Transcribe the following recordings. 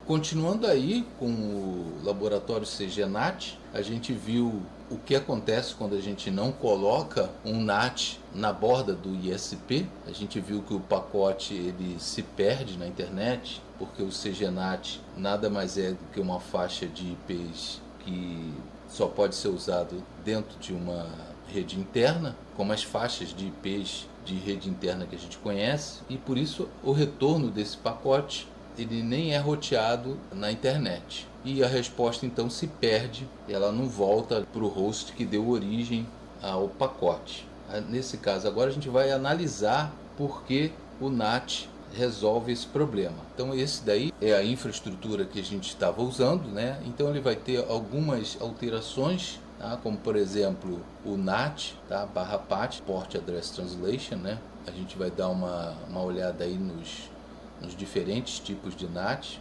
Continuando aí com o laboratório CGNAT, a gente viu o que acontece quando a gente não coloca um NAT na borda do ISP. A gente viu que o pacote ele se perde na internet, porque o CGNAT nada mais é do que uma faixa de IPs que só pode ser usado dentro de uma rede interna, como as faixas de IPs de rede interna que a gente conhece, e por isso o retorno desse pacote ele nem é roteado na internet. E a resposta então se perde, ela não volta para o host que deu origem ao pacote. Nesse caso agora a gente vai analisar por que o NAT resolve esse problema. Então esse daí é a infraestrutura que a gente estava usando, né? Então ele vai ter algumas alterações, tá? Como por exemplo o NAT, tá? /PAT, Port Address Translation, né? A gente vai dar uma olhada aí nos diferentes tipos de NAT.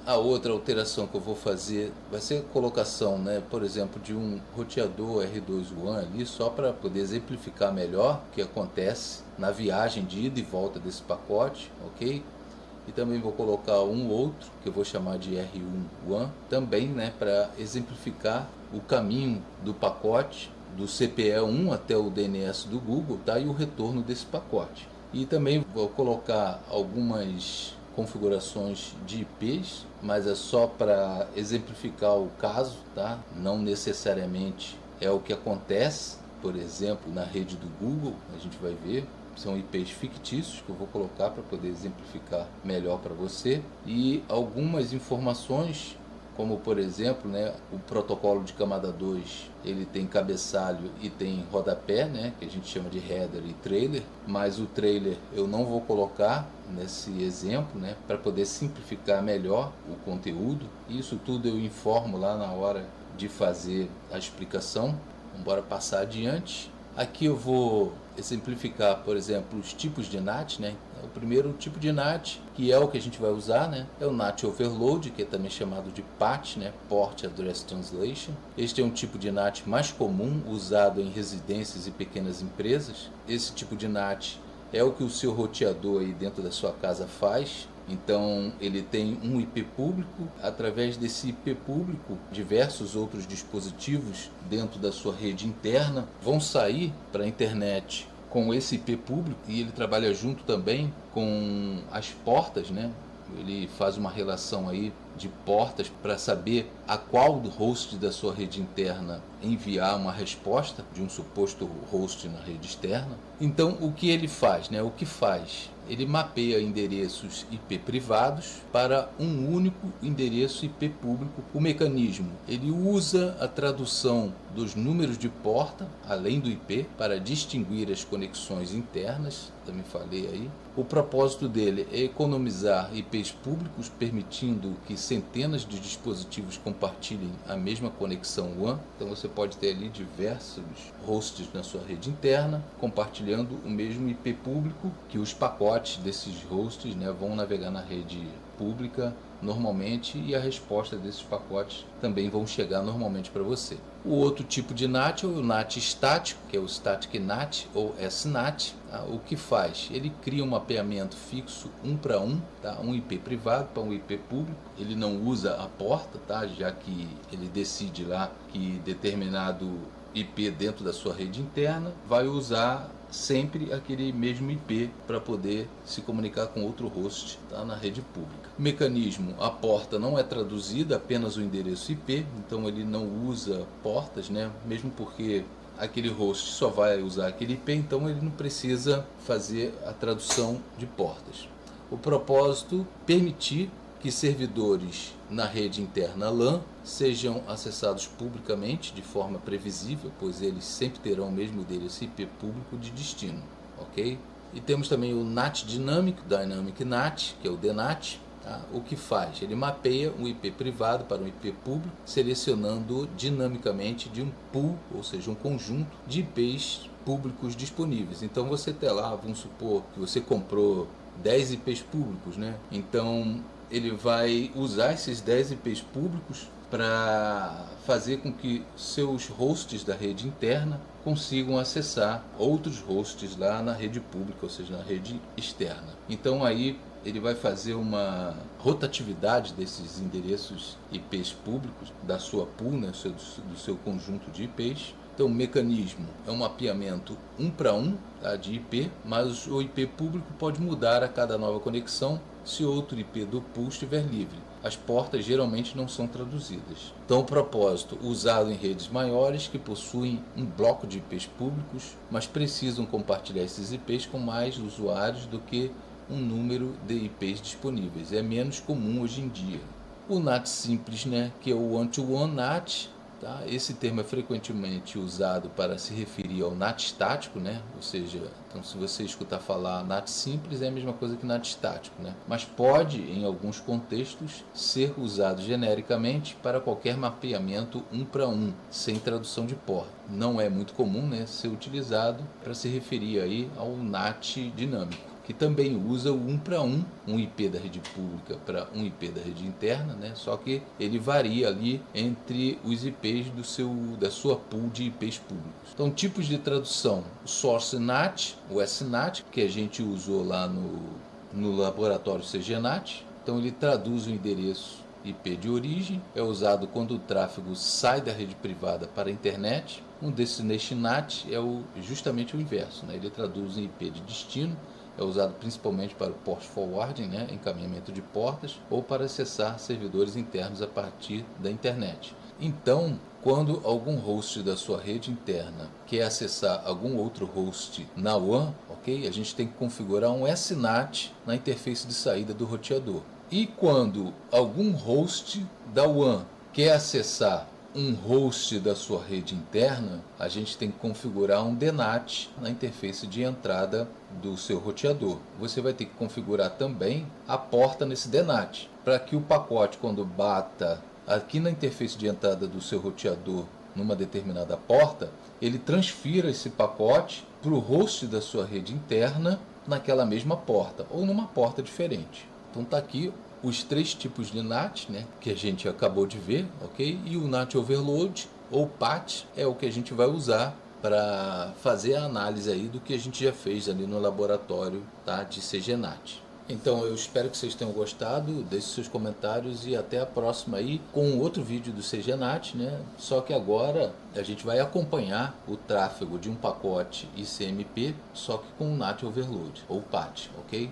A outra alteração que eu vou fazer vai ser a colocação, né, por exemplo, de um roteador R2 ali, só para poder exemplificar melhor o que acontece na viagem de ida e volta desse pacote, ok? E também vou colocar um outro, que eu vou chamar de R1 também, né, para exemplificar o caminho do pacote, do CPE1 até o DNS do Google, tá? E o retorno desse pacote. E também vou colocar algumas configurações de IPs, mas é só para exemplificar o caso, tá? Não necessariamente é o que acontece, por exemplo, na rede do Google, a gente vai ver. São IPs fictícios que eu vou colocar para poder exemplificar melhor para você. E algumas informações, como por exemplo, né, o protocolo de camada 2, ele tem cabeçalho e tem rodapé, né, que a gente chama de header e trailer, mas o trailer eu não vou colocar nesse exemplo, né, para poder simplificar melhor o conteúdo. Isso tudo eu informo lá na hora de fazer a explicação. Vamos embora passar adiante. Aqui eu vou exemplificar, por exemplo, os tipos de NAT, né? O primeiro tipo de NAT, que é o que a gente vai usar, né? É o NAT Overload, que é também chamado de PAT, né? Port Address Translation. Este é um tipo de NAT mais comum, usado em residências e pequenas empresas. Esse tipo de NAT é o que o seu roteador aí dentro da sua casa faz. Então ele tem um IP público, através desse IP público diversos outros dispositivos dentro da sua rede interna vão sair para a internet com esse IP público, e ele trabalha junto também com as portas, né? Ele faz uma relação aí de portas para saber a qual do host da sua rede interna enviar uma resposta de um suposto host na rede externa. Então o que ele faz, né? O que faz? Ele mapeia endereços IP privados para um único endereço IP público. O mecanismo, ele usa a tradução dos números de porta, além do IP, para distinguir as conexões internas, também falei aí. O propósito dele é economizar IPs públicos, permitindo que centenas de dispositivos compartilhem a mesma conexão WAN. Então você pode ter ali diversos hosts na sua rede interna, compartilhando o mesmo IP público, que os pacotes desses hosts, né, vão navegar na rede pública normalmente, e a resposta desses pacotes também vão chegar normalmente para você. O outro tipo de NAT é o NAT estático, que é o Static NAT ou SNAT. Tá? O que faz? Ele cria um mapeamento fixo 1 para 1, tá? Um IP privado para um IP público. Ele não usa a porta, tá? Já que ele decide lá que determinado IP dentro da sua rede interna vai usar sempre aquele mesmo IP para poder se comunicar com outro host, tá, na rede pública. O mecanismo, a porta não é traduzida, apenas o endereço IP, então ele não usa portas, né, mesmo porque aquele host só vai usar aquele IP, então ele não precisa fazer a tradução de portas. O propósito, permitir que servidores na rede interna LAN sejam acessados publicamente de forma previsível, pois eles sempre terão o mesmo endereço IP público de destino, ok? E temos também o NAT dinâmico, Dynamic NAT, que é o DNAT. Tá? O que faz? Ele mapeia um IP privado para um IP público, selecionando dinamicamente de um pool, ou seja, um conjunto de IPs públicos disponíveis. Então você tem lá, vamos supor que você comprou 10 IPs públicos, né? Então ele vai usar esses 10 IPs públicos para fazer com que seus hosts da rede interna consigam acessar outros hosts lá na rede pública, ou seja, na rede externa. Então aí ele vai fazer uma rotatividade desses endereços IPs públicos da sua pool, né, do seu conjunto de IPs. Então, o mecanismo é um mapeamento 1 para 1, tá, de IP, mas o IP público pode mudar a cada nova conexão se outro IP do pool estiver livre. As portas geralmente não são traduzidas. Então, o propósito usado em redes maiores que possuem um bloco de IPs públicos, mas precisam compartilhar esses IPs com mais usuários do que um número de IPs disponíveis. É menos comum hoje em dia. O NAT simples, né, que é o One-to-One NAT, tá? Esse termo é frequentemente usado para se referir ao NAT estático, né? Ou seja, então, se você escutar falar NAT simples, é a mesma coisa que NAT estático, né? Mas pode, em alguns contextos, ser usado genericamente para qualquer mapeamento 1 para 1, sem tradução de porta. Não é muito comum, né, ser utilizado para se referir aí ao NAT dinâmico, que também usa o 1 para 1, um IP da rede pública para um IP da rede interna, né? Só que ele varia ali entre os IPs da sua pool de IPs públicos. Então, tipos de tradução: o Source NAT, o SNAT, que a gente usou lá no laboratório CGNAT. Então, ele traduz o endereço IP de origem, é usado quando o tráfego sai da rede privada para a internet. Um Destination NAT é justamente o inverso, né? Ele traduz em IP de destino, é usado principalmente para o port forwarding, né, encaminhamento de portas, ou para acessar servidores internos a partir da internet. Então, quando algum host da sua rede interna quer acessar algum outro host na WAN, ok? A gente tem que configurar um SNAT na interface de saída do roteador. E quando algum host da WAN quer acessar um host da sua rede interna, a gente tem que configurar um DNAT na interface de entrada do seu roteador. Você vai ter que configurar também a porta nesse DNAT, para que o pacote, quando bata aqui na interface de entrada do seu roteador numa determinada porta, ele transfira esse pacote para o host da sua rede interna naquela mesma porta, ou numa porta diferente. Então está aqui os 3 tipos de NAT, né, que a gente acabou de ver, ok? E o NAT Overload, ou PAT, é o que a gente vai usar para fazer a análise aí do que a gente já fez ali no laboratório, tá, de CGNAT. Então, eu espero que vocês tenham gostado, deixe seus comentários e até a próxima aí com outro vídeo do CGNAT, né? Só que agora a gente vai acompanhar o tráfego de um pacote ICMP, só que com o NAT Overload, ou PAT, ok?